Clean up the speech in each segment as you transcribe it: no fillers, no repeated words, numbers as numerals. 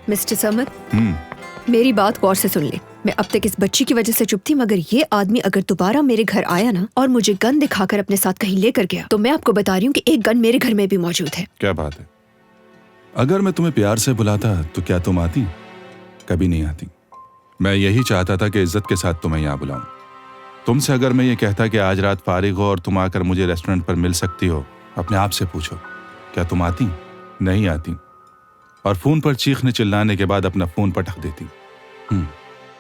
Mister Samad, मेरी बात गौर से सुन ले। मैं अब तक इस बच्ची की वजह से चुप थी, मगर ये आदमी अगर दोबारा मेरे घर आया ना और मुझे गन दिखाकर अपने साथ कहीं लेकर गया, तो मैं आपको बता रही हूँ कि एक गन मेरे घर में भी मौजूद है। क्या बात है? अगर मैं तुम्हें प्यार से बुलाता तो क्या तुम आती? कभी नहीं आती। मैं यही चाहता था कि इज्जत के साथ तुम्हें यहाँ बुलाऊं। तुमसे अगर मैं ये कहता कि आज रात फारिग हो और तुम आकर मुझे रेस्टोरेंट पर मिल सकती हो, अपने आप से पूछो, क्या तुम आती? नहीं आती। और फोन पर चीखने चिल्लाने के बाद अपना फोन पटक देती।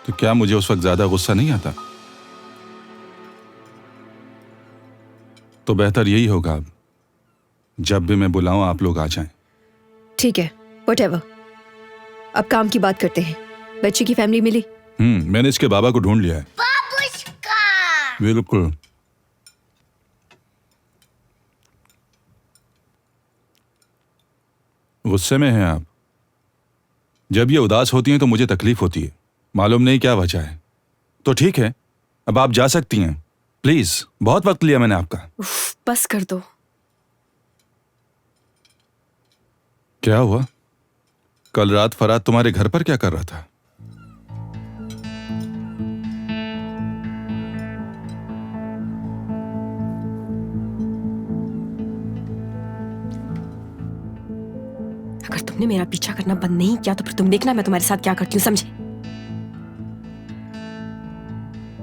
तो क्या मुझे उस वक्त ज्यादा गुस्सा नहीं आता? तो बेहतर यही होगा अब, जब भी मैं बुलाऊं आप लोग आ जाएं। ठीक है, व्हाटएवर। अब काम की बात करते हैं। बच्ची की फैमिली मिली? मैंने इसके बाबा को ढूंढ लिया है। बिल्कुल। गुस्से में हैं आप? जब ये उदास होती हैं तो मुझे तकलीफ होती है। मालूम नहीं क्या वजह है। तो ठीक है, अब आप जा सकती हैं। प्लीज, बहुत वक्त लिया मैंने आपका। बस कर दो। क्या हुआ? कल रात फराद तुम्हारे घर पर क्या कर रहा था? अगर तुमने मेरा पीछा करना बंद नहीं किया तो फिर तुम देखना मैं तुम्हारे साथ क्या करती हूँ, समझे?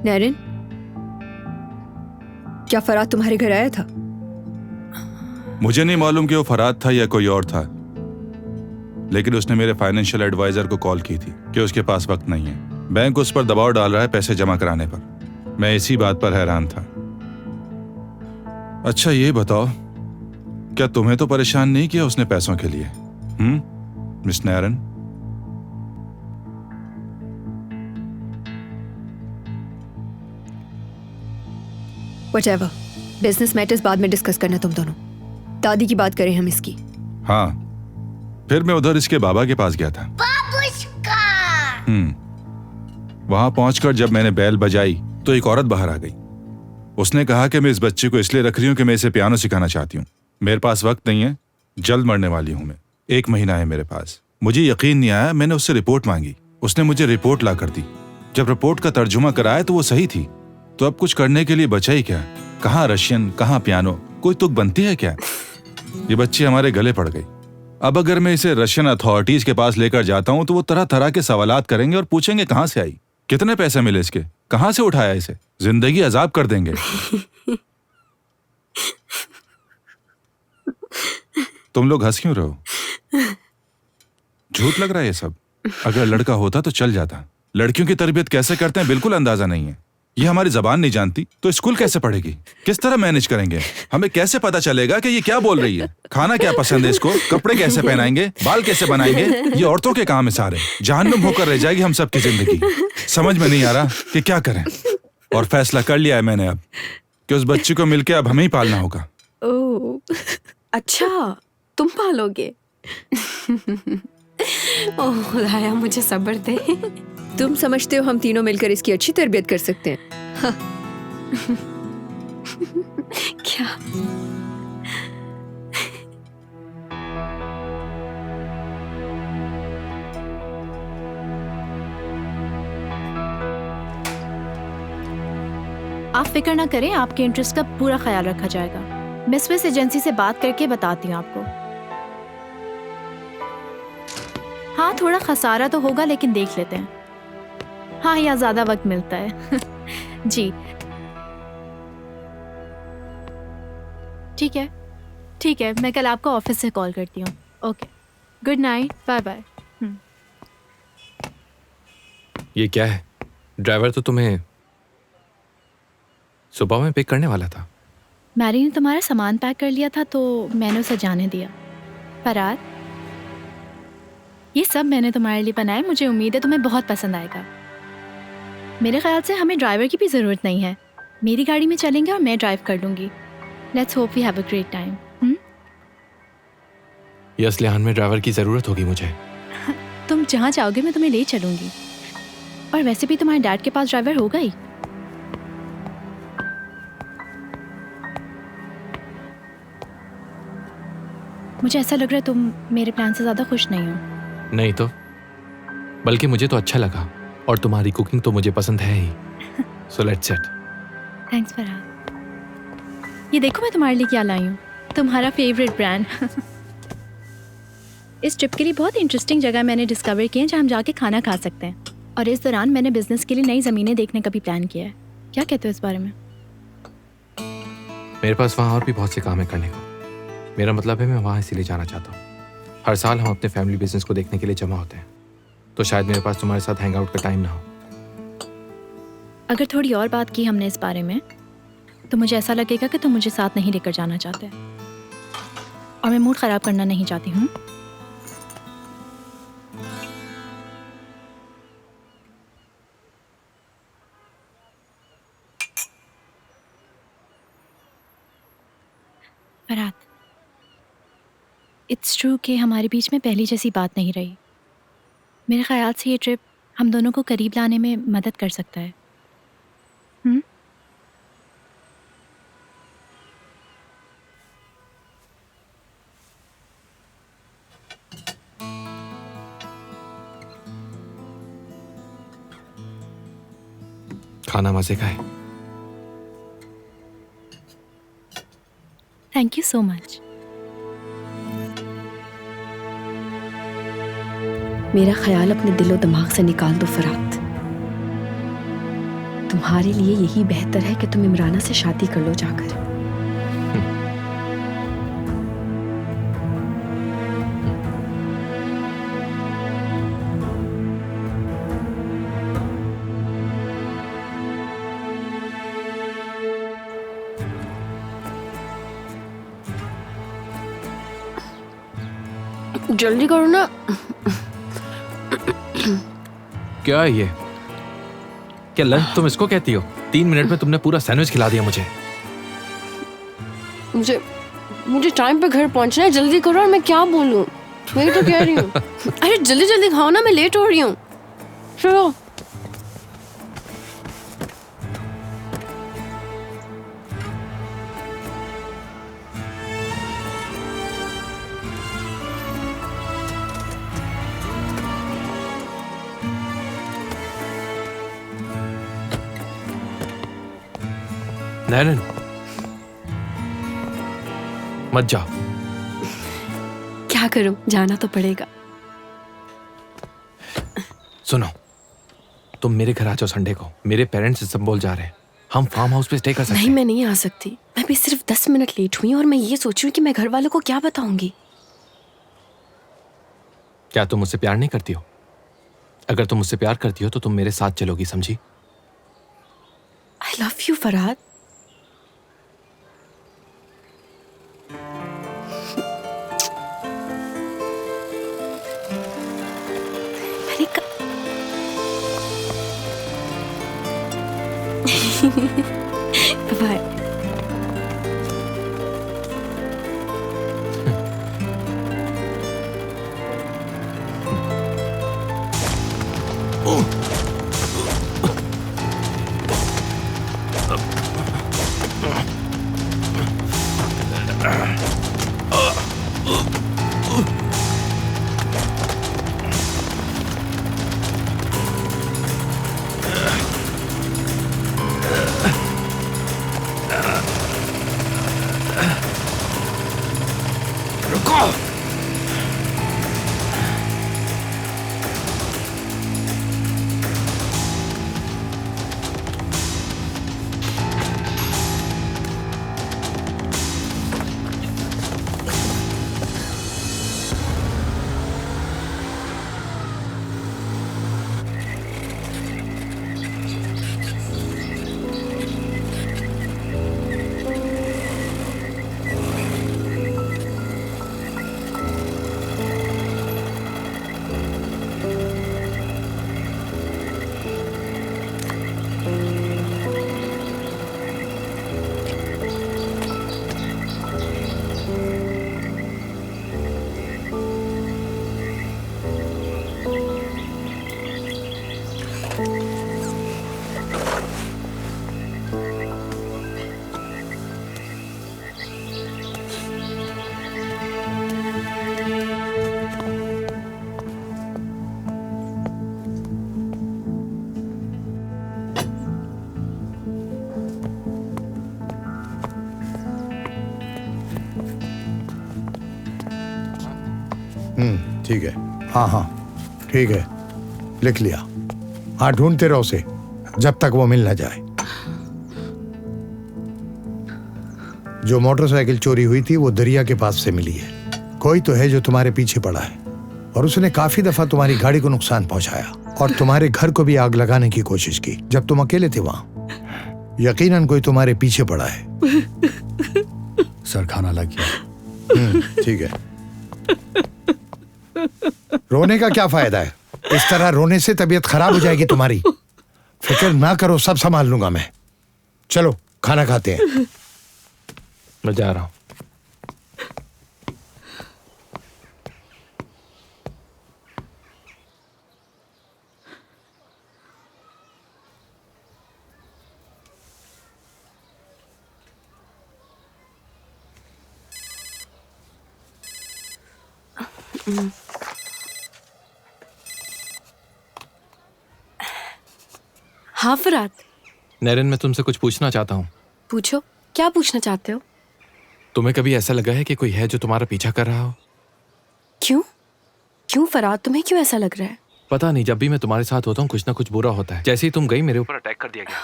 नैरिन, क्या फराद तुम्हारे घर आया था? मुझे नहीं मालूम कि वो फराद था या कोई और था, लेकिन उसने मेरे फाइनेंशियल एडवाइजर को कॉल की थी कि उसके पास वक्त नहीं है। बैंक उस पर दबाव डाल रहा है पैसे जमा कराने पर। मैं इसी बात पर हैरान था। अच्छा ये बताओ, क्या तुम्हें तो परेशान नहीं किया उसने पैसों के लिए? मिस नैरन? व्हाटएवर, बिजनेस मैटर्स बाद में डिस्कस करना तुम दोनों। दादी की बात करें हम इसकी। हाँ, फिर मैं उधर इसके बाबा के पास गया था। वहां पहुंचकर जब मैंने बेल बजाई तो एक औरत बाहर आ गई। उसने कहा कि मैं इस बच्चे को इसलिए रख रही हूं कि मैं इसे पियानो सिखाना चाहती हूँ। मेरे पास वक्त नहीं है, जल्द मरने वाली हूं मैं। 1 महीना है मेरे पास। मुझे यकीन नहीं आया, मैंने उससे रिपोर्ट मांगी। उसने मुझे रिपोर्ट ला कर दी। जब रिपोर्ट का तर्जुमा कराया तो वो सही थी। तो अब कुछ करने के लिए बचा ही क्या? कहाँ रशियन, कहाँ पियानो, कोई तुक बनती है क्या? ये बच्ची हमारे गले पड़ गई। अब अगर मैं इसे रशियन अथॉरिटीज के पास लेकर जाता हूं तो वो तरह तरह के सवालात करेंगे और पूछेंगे कहां से आई, कितने पैसे मिले इसके, कहां से उठाया इसे, जिंदगी अजाब कर देंगे। तुम लोग हंस क्यों रहे हो? झूठ लग रहा है ये सब। अगर लड़का होता तो चल जाता। लड़कियों की तरबियत कैसे करते हैं बिल्कुल अंदाजा नहीं है। ये हमारी जबान नहीं जानती तो स्कूल कैसे पढ़ेगी? किस तरह मैनेज करेंगे? हमें कैसे पता चलेगा कि ये क्या बोल रही है? खाना क्या पसंद है इसको? कपड़े कैसे पहनाएंगे? बाल कैसे बनाएंगे? ये औरतों के काम है सारे। जहन्नुम होकर रह जाएगी हम सबकी जिंदगी। समझ में नहीं आ रहा कि क्या करें। और फैसला कर लिया है मैंने अब कि उस बच्ची को मिलके अब हमें ही पालना होगा। ओह, अच्छा, तुम पालोगे? ओह खुदाया, मुझे सब्र दे। तुम समझते हो हम तीनों मिलकर इसकी अच्छी तरबियत कर सकते हैं? हाँ। क्या? आप फिक्र ना करें, आपके इंटरेस्ट का पूरा ख्याल रखा जाएगा। मैं स्विस एजेंसी से बात करके बताती हूँ आपको। हाँ, थोड़ा खसारा तो होगा लेकिन देख लेते हैं। हाँ, यहाँ ज्यादा वक्त मिलता है। जी ठीक है, ठीक है, मैं कल आपको ऑफिस से कॉल करती हूँ। Okay, good night, bye bye. ये क्या है? ड्राइवर तो तुम्हें सुबह में पिक करने वाला था। मैरी ने तुम्हारा सामान पैक कर लिया था तो मैंने उसे जाने दिया। फराद, ये सब मैंने तुम्हारे लिए बनाया। मुझे उम्मीद है तुम्हें बहुत पसंद आएगा। मेरे ख्याल से हमें ड्राइवर की भी ज़रूरत नहीं है। मेरी गाड़ी में चलेंगे और मैं ड्राइव कर लूँगी। Let's hope we have a great time. ये असलियान में ड्राइवर की ज़रूरत होगी मुझे। तुम जहाँ चाहोगे मैं तुम्हें ले चलूँगी। और वैसे भी तुम्हारे डैड के पास ड्राइवर होगा ही। मुझे ऐसा लग रहा है तुम मेरे प्लान से ज़्यादा खुश नहीं हो। नहीं तो बल्कि मुझे तो अच्छा लगा, और तुम्हारी कुकिंग तो मुझे पसंद है ही। So let's eat. Thanks Farhad. ये देखो मैं तुम्हारे लिए क्या लाई हूँ, तुम्हारा फेवरेट ब्रांड। इस ट्रिप के लिए बहुत इंटरेस्टिंग जगह मैंने डिस्कवर की है जहाँ हम जाके खाना खा सकते हैं, और इस दौरान मैंने बिजनेस के लिए नई ज़मीनें देखने का भी प्लान किया है। क्या कहते हो इस बारे में? मेरे पास वहाँ और भी बहुत से काम है करने को। मेरा मतलब है मैं वहाँ इसीलिए जाना चाहता हूँ। हर साल हम अपने फैमिली बिजनेस को देखने के लिए जमा होते हैं, तो शायद मेरे पास तुम्हारे साथ हैंग आउट का टाइम ना हो। अगर थोड़ी और बात की हमने इस बारे में, तो मुझे ऐसा लगेगा कि तुम मुझे साथ नहीं लेकर जाना चाहते, और मैं मूड ख़राब करना नहीं चाहती हूँ। फरहाद, इट्स ट्रू कि हमारे बीच में पहली जैसी बात नहीं रही। मेरे ख्याल से ये ट्रिप हम दोनों को करीब लाने में मदद कर सकता है। खाना मजे का है। Thank you so much. मेरा ख्याल अपने दिलो दिमाग से निकाल दो फरहाद। तुम्हारे लिए यही बेहतर है कि तुम इमराना से शादी कर लो जाकर। जल्दी करो ना। क्या है ये? क्या लंच तुम इसको कहती हो? 3 मिनट में तुमने पूरा सैंडविच खिला दिया मुझे। मुझे टाइम पे घर पहुंचना है, जल्दी करो। और मैं क्या बोलूं, मैं तो कह रही हूँ। अरे जल्दी जल्दी खाओ ना, मैं लेट हो रही हूँ। चलो। नैनन, मत जाओ। क्या करूं, जाना तो पड़ेगा। सुनो, तुम मेरे घर आ जाओ संडे को। मेरे पेरेंट्स इस्तांबुल जा रहे हैं, हम फार्म हाउस पे स्टे कर सकते नहीं, हैं। मैं नहीं आ सकती। मैं भी सिर्फ 10 मिनट लेट हुई और मैं ये सोच रही हूँ कि मैं घर वालों को क्या बताऊंगी। क्या तुम मुझसे प्यार नहीं करती हो? अगर तुम मुझसे प्यार करती हो तो तुम मेरे साथ चलोगी, समझी? I love you Farhad. Bye. ठीक है। हाँ हाँ ठीक है, लिख लिया। हाँ ढूंढते रहो उसे जब तक वो मिल न जाए। जो मोटरसाइकिल चोरी हुई थी वो दरिया के पास से मिली है। कोई तो है जो तुम्हारे पीछे पड़ा है और उसने काफी दफा तुम्हारी गाड़ी को नुकसान पहुंचाया और तुम्हारे घर को भी आग लगाने की कोशिश की जब तुम अकेले थे वहां। यकीनन कोई तुम्हारे पीछे पड़ा है। सर खाना लग गया। ठीक है। रोने का क्या फायदा है? इस तरह रोने से तबीयत खराब हो जाएगी तुम्हारी। फिक्र ना करो, सब संभाल लूंगा मैं। चलो खाना खाते हैं। मैं जा रहा हूं। हाँ फरात, नैरिन, मैं तुमसे कुछ पूछना चाहता हूँ। पूछो, क्या पूछना चाहते हो? तुम्हें कभी ऐसा लगा है कि कोई है जो तुम्हारा पीछा कर रहा हो? क्यों क्यों फरात, तुम्हें क्यों ऐसा लग रहा है? पता नहीं, जब भी मैं तुम्हारे साथ होता हूँ कुछ ना कुछ बुरा होता है। जैसे ही तुम गई मेरे ऊपर अटैक कर दिया गया।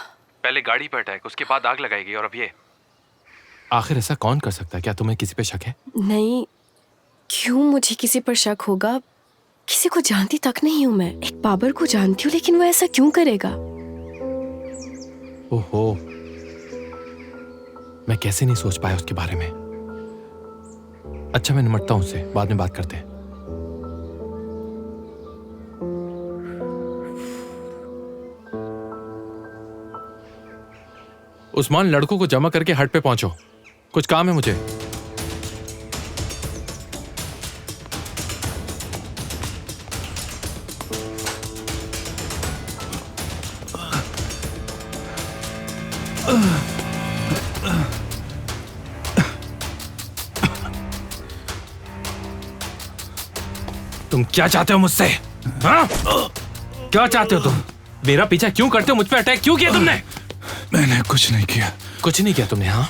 पहले गाड़ी पर अटैक, उसके बाद आग लगाई गई और अब ये। आखिर ऐसा कौन कर सकता है? क्या तुम्हें किसी पे शक है? नहीं, क्यों मुझे किसी पर शक होगा? किसी को जानती तक नहीं हूँ मैं। एक बाबर को जानती हूँ, लेकिन वो ऐसा क्यों करेगा? ओहो, मैं कैसे नहीं सोच पाया उसके बारे में। अच्छा, मैं निपटता हूं उससे, बाद में बात करते हैं। उस्मान, लड़कों को जमा करके हट पे पहुंचो, कुछ काम है मुझे। तुम क्या चाहते हो मुझसे? हाँ? क्या चाहते हो तुम? मेरा पीछा क्यों करते हो? मुझ पे अटैक क्यों किया तुमने? मैंने कुछ नहीं किया। कुछ नहीं किया तुमने? हाँ,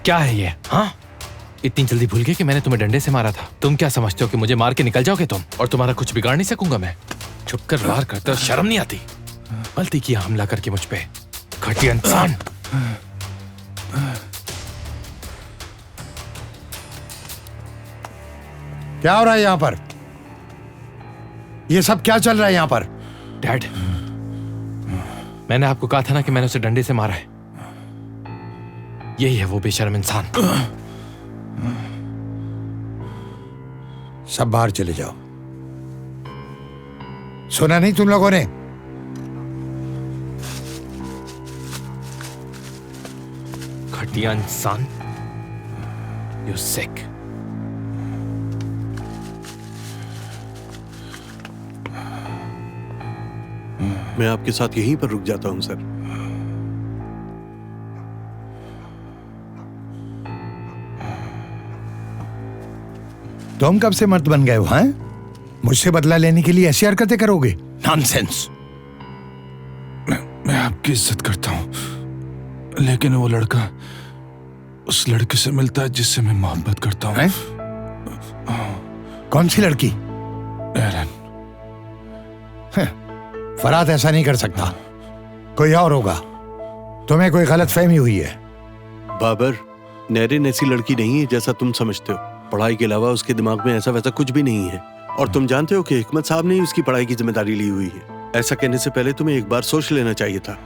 क्या है ये? हाँ, इतनी जल्दी भूल गए कि मैंने तुम्हें डंडे से मारा था। तुम क्या समझते हो कि मुझे मार के निकल जाओगे तुम और तुम्हारा कुछ बिगाड़ नहीं सकूंगा मैं? छुपकर वार करते हो, शर्म नहीं आती? गलती किया हमला करके मुझ पे, घटिया इंसान। क्या हो रहा है यहाँ पर? ये सब क्या चल रहा है यहाँ पर? डैड, मैंने आपको कहा था ना कि मैंने उसे डंडे से मारा है। यही है वो बेशर्म इंसान। सब बाहर चले जाओ। सुना नहीं तुम लोगों ने? घटिया इंसान, यू सिक। मैं आपके साथ यहीं पर रुक जाता हूं सर। तुम कब से मर्द बन गए हो? हैं? मुझसे बदला लेने के लिए ऐसी हरकतें करोगे? नॉनसेंस। मैं आपकी इज्जत करता हूं, लेकिन वो लड़का उस लड़की से मिलता है जिससे मैं मोहब्बत करता हूं। कौन सी लड़की? नैरिन। फरात ऐसा नहीं कर सकता, कोई और होगा। तुम्हें कोई गलत फहमी हुई है। बाबर, नैरिन ऐसी लड़की नहीं है जैसा तुम समझते हो। पढ़ाई के अलावा उसके दिमाग में ऐसा वैसा कुछ भी नहीं है। और तुम जानते हो कि हिकमत साहब ने ही उसकी पढ़ाई की जिम्मेदारी ली हुई है। ऐसा कहने से पहले तुम्हें एक बार सोच लेना चाहिए था।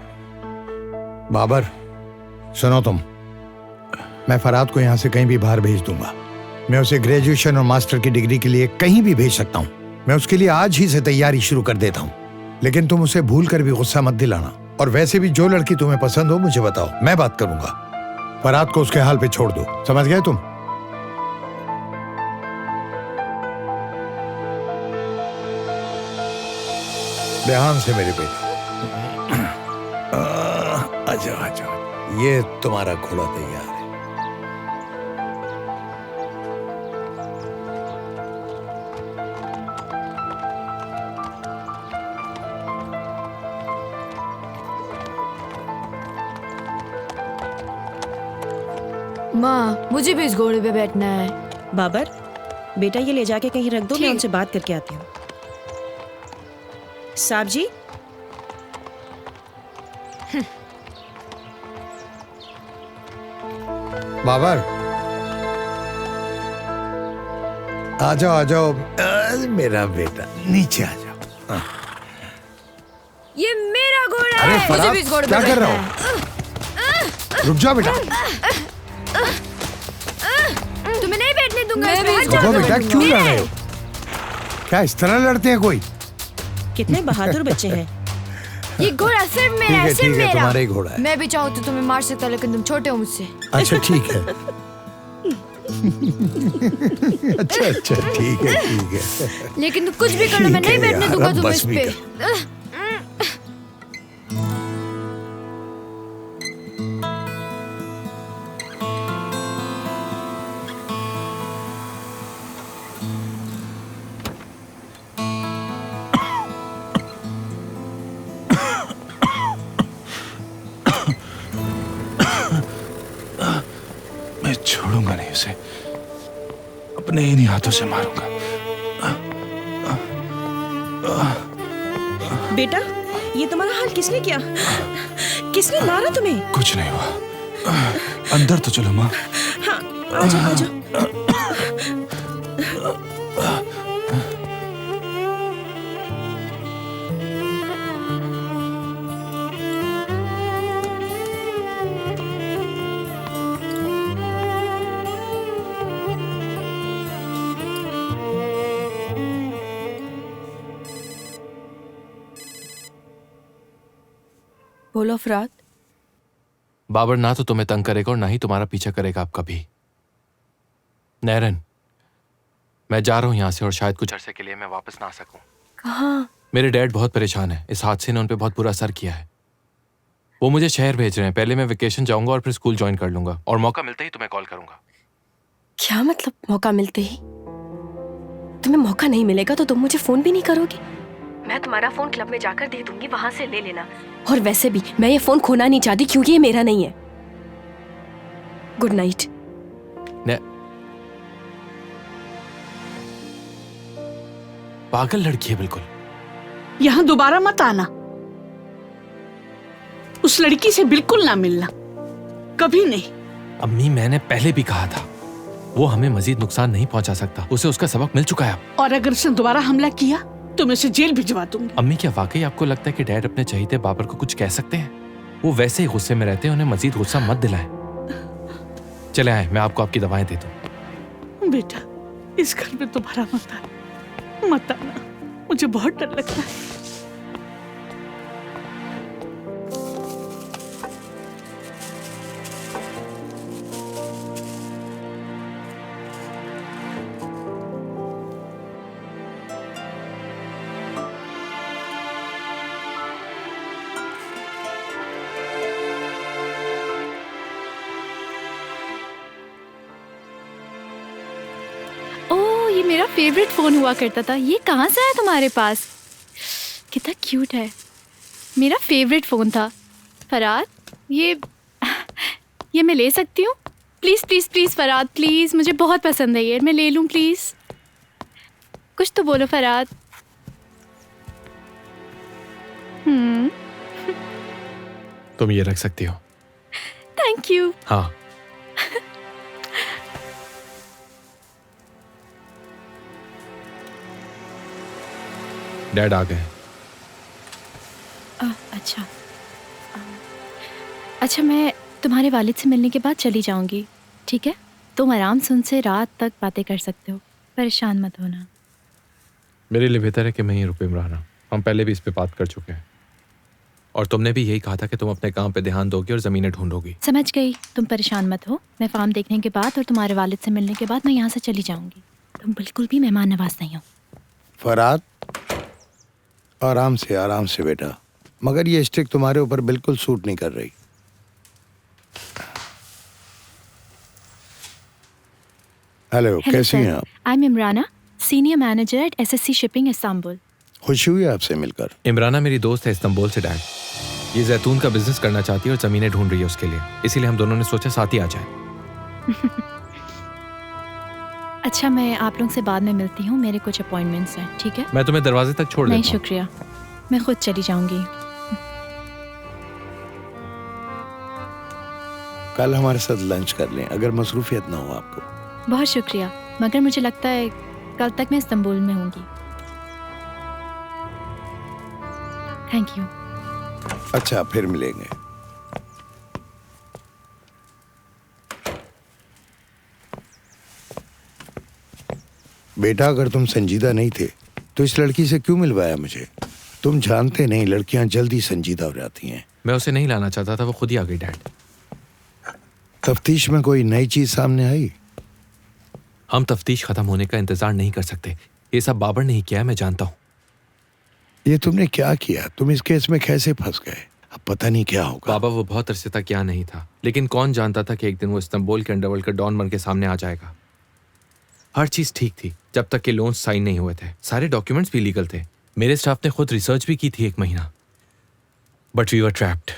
बाबर सुनो, मैं फरात को यहां से कहीं भी बाहर भेज दूंगा। मैं उसे ग्रेजुएशन और मास्टर की डिग्री के लिए कहीं भी भेज सकता हूं। मैं उसके लिए आज ही से तैयारी शुरू कर देता हूं। लेकिन तुम उसे भूल कर भी गुस्सा मत दिलाना। और वैसे भी जो लड़की तुम्हें पसंद हो मुझे बताओ, मैं बात करूंगा। फरात को उसके हाल पे छोड़ दो, समझ गए तुम? ध्यान से मेरे बेटे। आजा आजा, ये तुम्हारा घोड़ा तैयार है। माँ मुझे भी इस घोड़े पे बैठना है। बाबर, बेटा ये ले जाके कहीं रख दो, मैं उनसे बात करके आती हूँ। साहब जी, बाबर, आ जाओ मेरा बेटा, नीचे आ जाओ। ये मेरा घोड़ा अरे है। मुझे फराब, भी इस घोड़े पे क्या कर बैठना रहे है। हो? रुक जाओ बेटा। तुम्हें नहीं बैठने दूंगा। मैं भी इस रुको घोड़े पे बेटा, क्यों लड़ रहे हो? क्या इस तरह लड़ते हैं कोई? कितने बहादुर बच्चे हैं। ये घोड़ा सिर्फ मेरा है, सिर्फ ठीक है, मेरा। तुम्हारा ही घोड़ा है। मैं भी चाहूँ तो तुम्हें मार सकता, लेकिन तुम छोटे हो मुझसे। अच्छा ठीक है। अच्छा ठीक है। लेकिन तुम कुछ भी कर लो, मैं ठीक है नहीं बैठने यार, दूंगा अब तुम्हें बस इस भी पे। कर। मैं छोड़ूंगा नहीं उसे, अपने इन्हीं हाथों से मारूंगा। बेटा, ये तुम्हारा हाल किसने किया? किसने मारा तुम्हें? कुछ नहीं हुआ, अंदर तो चलो माँ। हाँ, आ जाओ आ जाओ। बोलो फरात। बाबर ना तो तुम्हें तंग करेगा और ना ही तुम्हारा पीछा करेगा अब कभी। नैरन, मैं जा रहा हूं यहां से और शायद कुछ अरसे के लिए मैं वापस ना आ सकूं। कहाँ? मेरे डैड बहुत परेशान है। इस हादसे ने उन पे बहुत बुरा असर किया है। वो मुझे शहर भेज रहे हैं। पहले मैं वेकेशन जाऊंगा और फिर स्कूल ज्वाइन कर लूंगा, और मौका मिलते ही तुम्हें कॉल करूंगा। क्या मतलब मौका मिलते ही? तुम्हें मौका नहीं मिलेगा तो तुम मुझे फोन भी नहीं करोगे? मैं तुम्हारा फोन क्लब में जाकर दे दूंगी, वहां से ले लेना। और वैसे भी मैं ये फोन खोना नहीं चाहती क्योंकि ये मेरा नहीं है। Good night. पागल लड़की है बिल्कुल। यहाँ दोबारा मत आना। उस लड़की से बिल्कुल ना मिलना, कभी नहीं। अम्मी, मैंने पहले भी कहा था, वो हमें मजीद नुकसान नहीं पहुंचा सकता। उसे उसका सबक मिल चुका है अब। और अगर उसने दोबारा हमला किया तो मैं उसे जेल भिजवा दूंगी। अम्मी, क्या वाकई आपको लगता है कि डैड अपने चहीते बाबर को कुछ कह सकते हैं? वो वैसे ही गुस्से में रहते हैं, उन्हें मजीद गुस्सा मत दिलाएं। चले आए, मैं आपको आपकी दवाएं दे दूं। बेटा, इस घर में दोबारा मत आना, मुझे बहुत डर लगता है। ये मेरा फेवरेट फोन हुआ करता था। ये कहाँ से आया तुम्हारे पास? कितना क्यूट है। मेरा फेवरेट फोन था। फराद, ये मैं ले सकती हूँ? प्लीज प्लीज प्लीज फराद, प्लीज, मुझे बहुत पसंद है ये। मैं ले लूँ प्लीज? कुछ तो बोलो फराद। तुम ये रख सकती हो। Thank you. हाँ। डैड आ गए। अच्छा अच्छा, मैं तुम्हारे वालिद से मिलने के बाद चली जाऊंगी, ठीक है? तुम आराम से उनसे रात तक बातें कर सकते हो, परेशान मत होना। मेरे लिए बेहतर है कि मैं ही रुके इमराना। हम पहले भी इस पे बात कर चुके हैं, और तुमने भी यही कहा था कि तुम अपने काम पे ध्यान दोगी और ज़मीनें ढूंढोगी। समझ गई, तुम परेशान मत हो। मैं फार्म देखने के बाद और तुम्हारे वालिद से मिलने के बाद मैं यहाँ से चली जाऊंगी। तुम बिल्कुल भी मेहमान नवाज नहीं हो। फराद, आराम से बेटा, मगर ये स्टिक तुम्हारे ऊपर बिल्कुल सूट नहीं कर रही। हेलो, कैसी हैं आप? I am Imrana, senior manager eight SSC shipping Istanbul. खुशी हुई आपसे मिलकर। इमराना मेरी दोस्त है इस्तांबुल से डैड। ये जैतून का बिजनेस करना चाहती है और ज़मीनें ढूंढ रही है उसके लिए, इसीलिए हम दोनों ने सोचा साथ ही आ जाए। अच्छा, मैं आप लोग से बाद में मिलती हूँ, मेरे कुछ अपॉइंटमेंट्स हैं, ठीक है? मैं तुम्हें दरवाजे तक छोड़ नहीं देता हूँ। शुक्रिया, मैं खुद चली जाऊंगी। कल हमारे साथ लंच कर लें अगर मसरूफियत ना हो आपको। बहुत शुक्रिया, मगर मुझे लगता है कल तक मैं इस्तांबुल में होंगी। Thank you. अच्छा, फिर मिलेंगे। बेटा, अगर तुम संजीदा नहीं थे तो इस लड़की से क्यों मिलवाया मुझे? तुम जानते नहीं, लड़कियां जल्दी संजीदा हो जाती हैं। मैं उसे नहीं लाना चाहता था, वो खुद ही आ गई डैड। तफ्तीश में कोई नई चीज सामने आई? हम तफ्तीश खत्म होने का इंतजार नहीं कर सकते। ये सब बाबर ने ही किया है, मैं जानता हूँ। ये तुमने क्या किया? तुम इस केस में कैसे फंस गए? अब पता नहीं क्या होगा। बाबा, वो बहुत अरसे तक यहाँ नहीं था, लेकिन कौन जानता था कि एक दिन वो इस्तांबुल के अंडरवर्ल्ड का डॉन बन के सामने आ जाएगा। हर चीज ठीक थी जब तक कि लोन्स साइन नहीं हुए थे। सारे डॉक्यूमेंट्स भी लीगल थे। मेरे स्टाफ ने खुद रिसर्च भी की थी 1 महीना, बट वी वर ट्रैप्ड।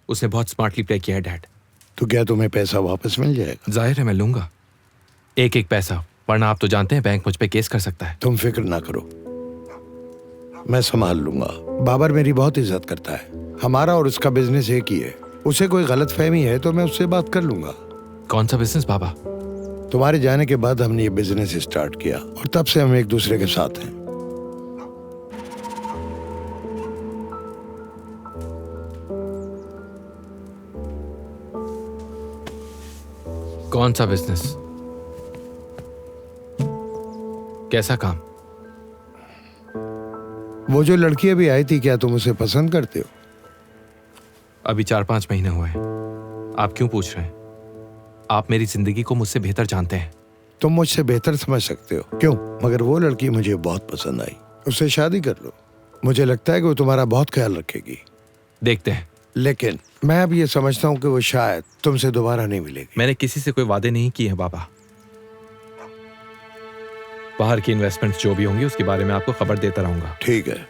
उसने बहुत स्मार्टली प्ले किया है डैड। तो क्या तुम्हें पैसा वापस मिल जाएगा? जाहिर है मैं लूंगा, एक पैसा, वरना आप तो जानते हैं बैंक मुझ पे केस कर सकता है। तुम फिक्र ना करो, मैं संभाल लूंगा। बाबर मेरी बहुत इज्जत करता है। हमारा और उसका बिजनेस एक ही है। उसे कोई गलत फहमी है तो मैं उससे बात कर लूंगा। कौन सा बिजनेस बाबा? तुम्हारे जाने के बाद हमने ये बिजनेस स्टार्ट किया और तब से हम एक दूसरे के साथ हैं। कौन सा बिजनेस? कैसा काम? वो जो लड़की अभी आई थी, क्या तुम उसे पसंद करते हो? अभी 4-5 महीने हुए हैं। आप क्यों पूछ रहे हैं? आप मेरी जिंदगी को मुझसे बेहतर जानते हैं। तुम मुझसे बेहतर समझ सकते हो। क्यों? मगर वो लड़की मुझे बहुत पसंद आई। उससे शादी कर लो। मुझे लगता है कि वो तुम्हारा बहुत ख्याल रखेगी। देखते हैं। लेकिन मैं अब ये समझता हूँ कि वो शायद तुमसे दोबारा नहीं मिलेगी। मैंने किसी से कोई वादे नहीं किए हैं बाबा। बाहर की इन्वेस्टमेंट्स जो भी होंगी उसके बारे में आपको खबर देता रहूंगा। ठीक है,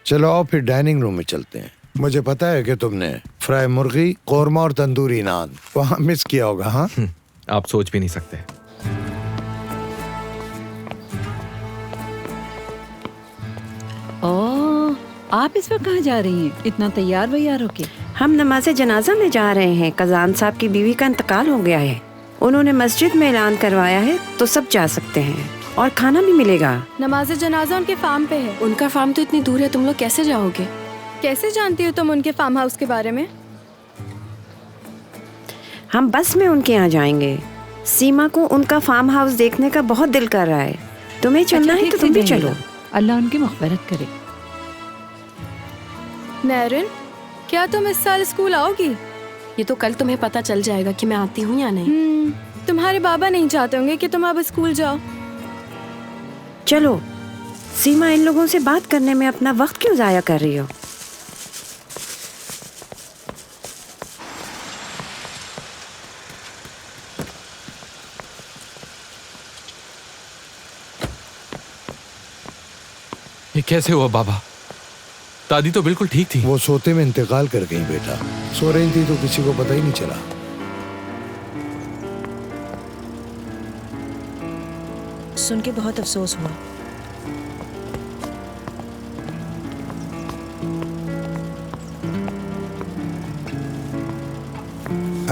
चलो आओ फिर डाइनिंग रूम में चलते हैं। मुझे पता है कि तुमने फ्राई मुर्गी, कौरमा और तंदूरी नान वहां मिस किया होगा। हाँ, आप सोच भी नहीं सकते। ओह, आप इस वक्त कहाँ जा रही हैं? इतना तैयार वैयार होके? हम नमाज़े जनाजा में जा रहे हैं। कजान साहब की बीवी का इंतकाल हो गया है। उन्होंने मस्जिद में ऐलान करवाया है तो सब जा सकते हैं और खाना भी मिलेगा। नमाज़े जनाजा उनके फार्म पे है। उनका फार्म तो इतनी दूर है, तुम लोग कैसे जाओगे? कैसे जानती हो तुम उनके फार्म हाउस के बारे में? हम बस में उनके यहाँ जाएंगे। सीमा को उनका फार्म हाउस देखने का बहुत दिल कर रहा है। तुम्हें चलना है तो तुम भी चलो। अल्लाह उनकी मग़फ़िरत करे। नैरिन, क्या तुम इस साल स्कूल आओगी? ये तो कल तुम्हें पता चल जाएगा कि मैं आती हूँ या नहीं। तुम्हारे बाबा नहीं चाहते होंगे कि तुम अब स्कूल जाओ। चलो, सीमा इन लोगों से बात करने में अपना वक्त क्यों जाया कर रही हो? ये कैसे हुआ बाबा? दादी तो बिल्कुल ठीक थी। वो सोते में इंतकाल कर गई बेटा। सो रही थी तो किसी को पता ही नहीं चला। सुन के बहुत अफसोस हुआ।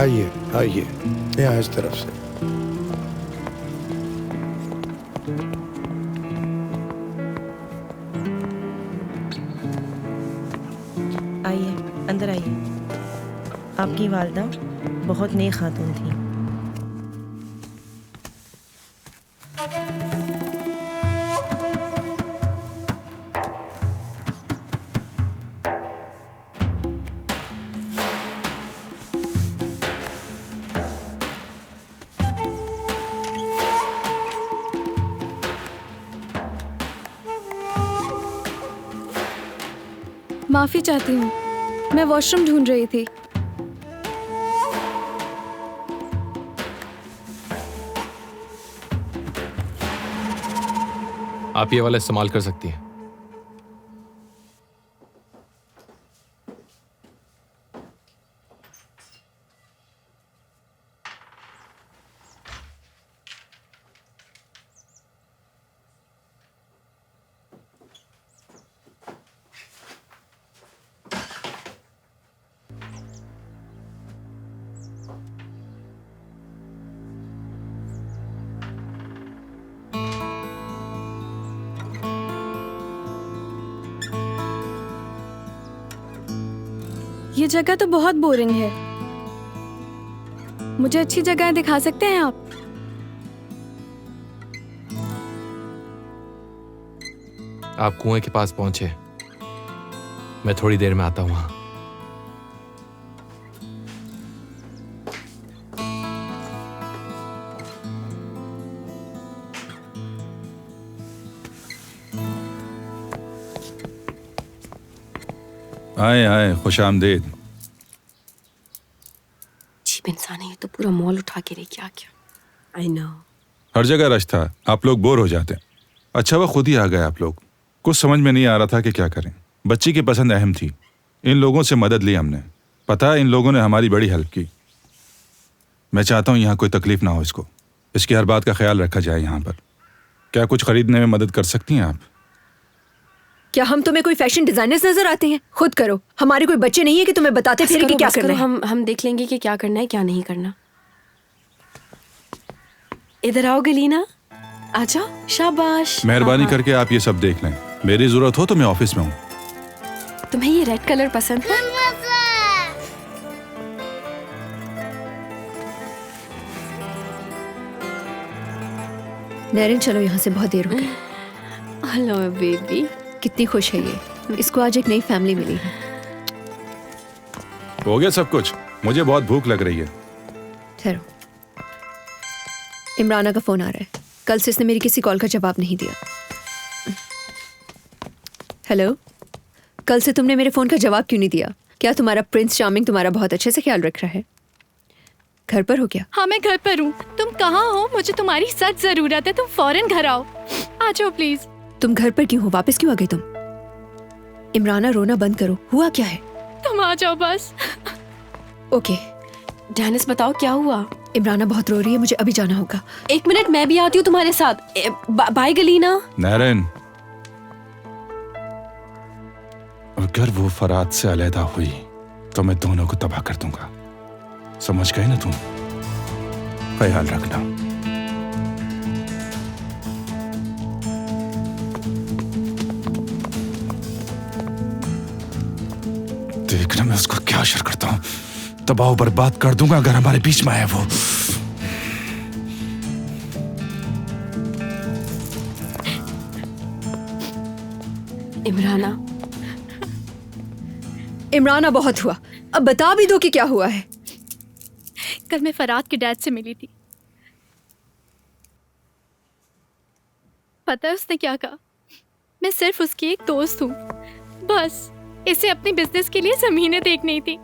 आइए आइए, यहाँ इस तरफ से। आइए, अंदर आइए। आपकी वालदा बहुत नेक खातून थी। माफी चाहती हूँ, मैं वॉशरूम ढूंढ रही थी। आप ये वाला इस्तेमाल कर सकती हैं। ये जगह तो बहुत बोरिंग है। मुझे अच्छी जगह दिखा सकते हैं आप? आप कुएं के पास पहुंचे, मैं थोड़ी देर में आता हूं वहां। आए आए, खुश आमदीद। अजीब इंसान है ये तो, पूरा मॉल उठा के लेके आ गया। I know. हर जगह रश था, आप लोग बोर हो जाते। अच्छा वो खुद ही आ गए आप लोग। कुछ समझ में नहीं आ रहा था कि क्या करें। बच्ची की पसंद अहम थी, इन लोगों से मदद ली हमने। पता है इन लोगों ने हमारी बड़ी हेल्प की। मैं चाहता हूँ यहाँ कोई तकलीफ ना हो इसको, इसकी हर बात का ख्याल रखा जाए यहाँ पर। क्या कुछ खरीदने में मदद कर सकती हैं आप? क्या हम तुम्हें कोई फैशन डिजाइनर्स नजर आते हैं? खुद करो, हमारे कोई बच्चे नहीं है कि तुम्हें बताते फिर कि क्या करना है। हम देख लेंगे कि क्या करना है क्या नहीं करना। इधर आओ गलीना, आ जाओ। शाबाश। मेहरबानी करके आप ये सब देख लें। मेरी जरूरत हो तो मैं ऑफिस में हूँ। तुम्हें ये रेड कलर पसंद है? नैरिन चलो यहाँ से, बहुत देर हो गई। Hello baby. कितनी खुश है ये, इसको आज एक नई फैमिली मिली है। हो गया सब कुछ? मुझे बहुत भूख लग रही है। ठहरो, इमराना का फोन आ रहा है। कल से इसने मेरी किसी कॉल का जवाब नहीं दिया। हेलो, कल से तुमने मेरे फोन का जवाब क्यों नहीं दिया? क्या तुम्हारा प्रिंस चार्मिंग तुम्हारा बहुत अच्छे से ख्याल रख रहा है? घर पर हो क्या? हाँ मैं घर पर हूँ। तुम कहाँ हो? मुझे तुम्हारी सच जरूरत है। तुम फौरन घर आओ। आ जाओ प्लीज। तुम घर पर क्यों हो? वापस क्यों आ गई तुम? इमराना रोना बंद करो, हुआ क्या है? तुम आ जाओ बस। ओके। डैनिस बताओ क्या हुआ? इमराना बहुत रो रही है, मुझे अभी जाना होगा। 1 मिनट, मैं भी आती हूँ तुम्हारे साथ। Bye Galina. नैरिन, अगर वो फराद से अलहदा हुई तो मैं दोनों को तबाह कर दूंगा। समझ गए ना तुम? ख्याल रखना। देखना मैं उसको क्या असर करता हूं। तबाह बर्बाद कर दूंगा अगर हमारे बीच में आया वो। इमराना। इमराना बहुत हुआ, अब बता भी दो कि क्या हुआ है। कल मैं फराद के डैड से मिली थी। पता है उसने क्या कहा? मैं सिर्फ उसकी एक दोस्त हूँ, बस। इसे अपने बिजनेस के लिए जमीनें देखनी थी,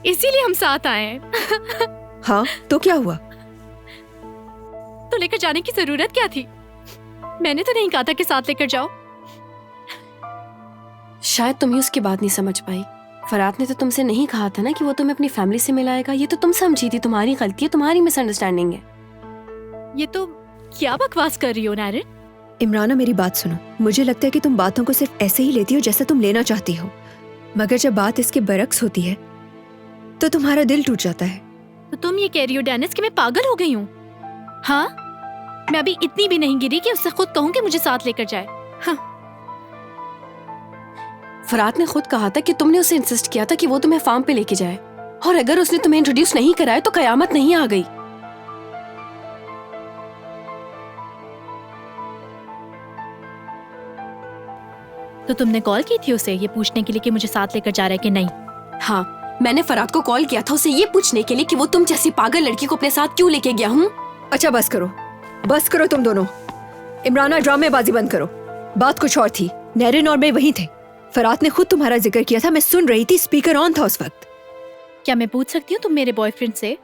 इसीलिए हम साथ आए हैं। हाँ तो क्या हुआ? तो लेकर जाने की जरूरत क्या थी? मैंने तो नहीं कहा था कि साथ लेकर जाओ। शायद तुम ही उसकी बात नहीं समझ पाई। फराद ने तो तुमसे नहीं कहा था ना कि वो तुम्हें अपनी फैमिली से मिलाएगा। ये तो तुम समझी थी, तुम्हारी गलती है, तुम्हारी मिसअंडरस्टैंडिंग है। ये तो क्या बकवास कर रही हो नैरिन? इमराना मेरी बात सुनो। मुझे लगता है कि तुम बातों को सिर्फ ऐसे ही लेती हो जैसा तुम लेना चाहती हो, मगर जब बात इसके बरक्स होती है तो तुम्हारा दिल टूट जाता है। तो तुम ये कह रही हो डैनिस कि मैं पागल हो गई हूँ? हाँ, मैं अभी इतनी भी नहीं गिरी कि उससे खुद कहूँ कि मुझे साथ लेकर जाए। हाँ। फराद ने खुद कहा था कि तुमने उसे इंसिस्ट किया था कि वो तुम्हें फार्म पे लेके जाए, और अगर उसने तुम्हें इंट्रोड्यूस नहीं कराया तो कयामत नहीं आ गई। तो तुमने कॉल की थी उसे ये पूछने के लिए कि मुझे साथ लेकर जा रहा है कि नहीं? हाँ, मैंने फराद को कॉल किया था उसे ये पूछने के लिए कि वो तुम जैसी पागल लड़की को अपने साथ क्यों लेके गया हूँ। अच्छा बस करो, बस करो तुम दोनों। इमराना ड्रामेबाजी बंद करो। बात कुछ और थी। नैरिन और मैं वहीं थे। फराद ने खुद तुम्हारा जिक्र किया था, मैं सुन रही थी, स्पीकर ऑन था उस वक्त। क्या मैं पूछ सकती हूँ तुम मेरे बॉयफ्रेंड से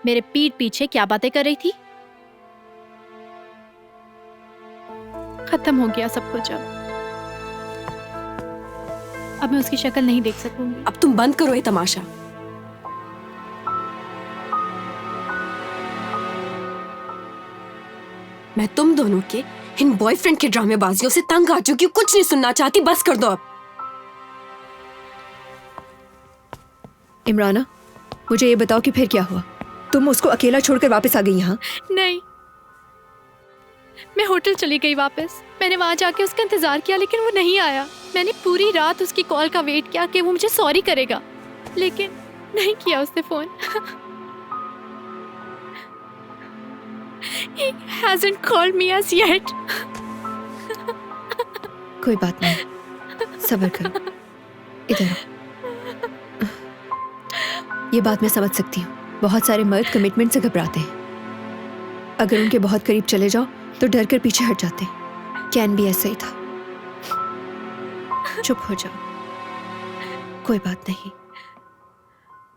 मेरे पीठ पीछे क्या बातें कर रही थी? खत्म हो गया सब कुछ। अब मैं उसकी शक्ल नहीं देख सकूंगी। अब तुम बंद करो ये तमाशा। मैं तुम दोनों के इन बॉयफ्रेंड के ड्रामेबाजियों से तंग आ चुकी हूँ, कुछ नहीं सुनना चाहती, बस कर दो अब। इमराना, मुझे ये बताओ कि फिर क्या हुआ? तुम उसको अकेला छोड़कर वापस आ गई यहाँ? नहीं, मैं होटल चली गई वापस। मैंने वहां जाके उसका इंतजार किया लेकिन वो नहीं आया। मैंने पूरी रात उसकी कॉल का वेट किया कि वो मुझे सॉरी करेगा, लेकिन नहीं किया उसने phone. He hasn't called me as yet. कोई बात नहीं, सब्र करो। इधर आओ। ये बात मैं समझ सकती हूँ। बहुत सारे मर्द कमिटमेंट से घबराते हैं। अगर उनके बहुत करीब चले जाओ तो डर कर पीछे हट जाते हैं। कैन भी ऐसा ही था। चुप हो जाओ, कोई बात नहीं,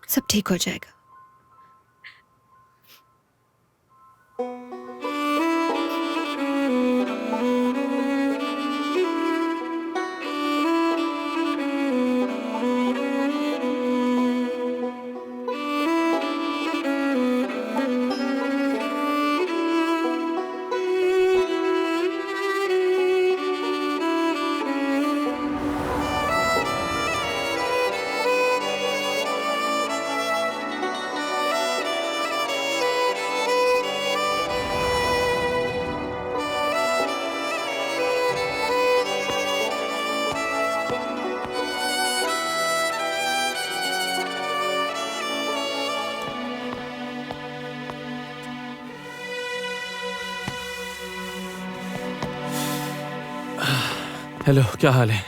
सब ठीक हो जाएगा। हेलो, क्या हाल है?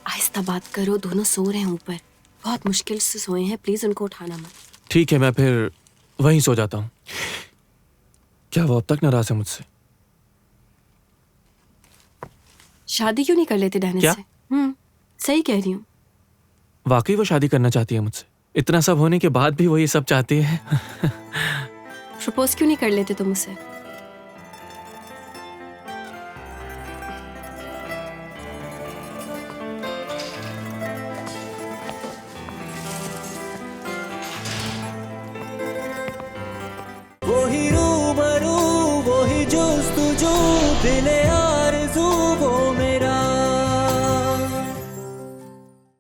आहिस्ता बात करो, दोनों सो रहे हैं ऊपर, बहुत मुश्किल से सोए हैं, प्लीज उनको उठाना मत। ठीक है, मैं फिर वहीं सो जाता हूँ। क्या वो अब तक नाराज है मुझसे? शादी क्यों नहीं कर लेते डैनिस क्या? से? सही कह रही हूँ। वाकई वो शादी करना चाहती है मुझसे? इतना सब होने के बाद भी वो ये सब चाहती है? प्रपोज क्यों नहीं कर लेते तुम उसे?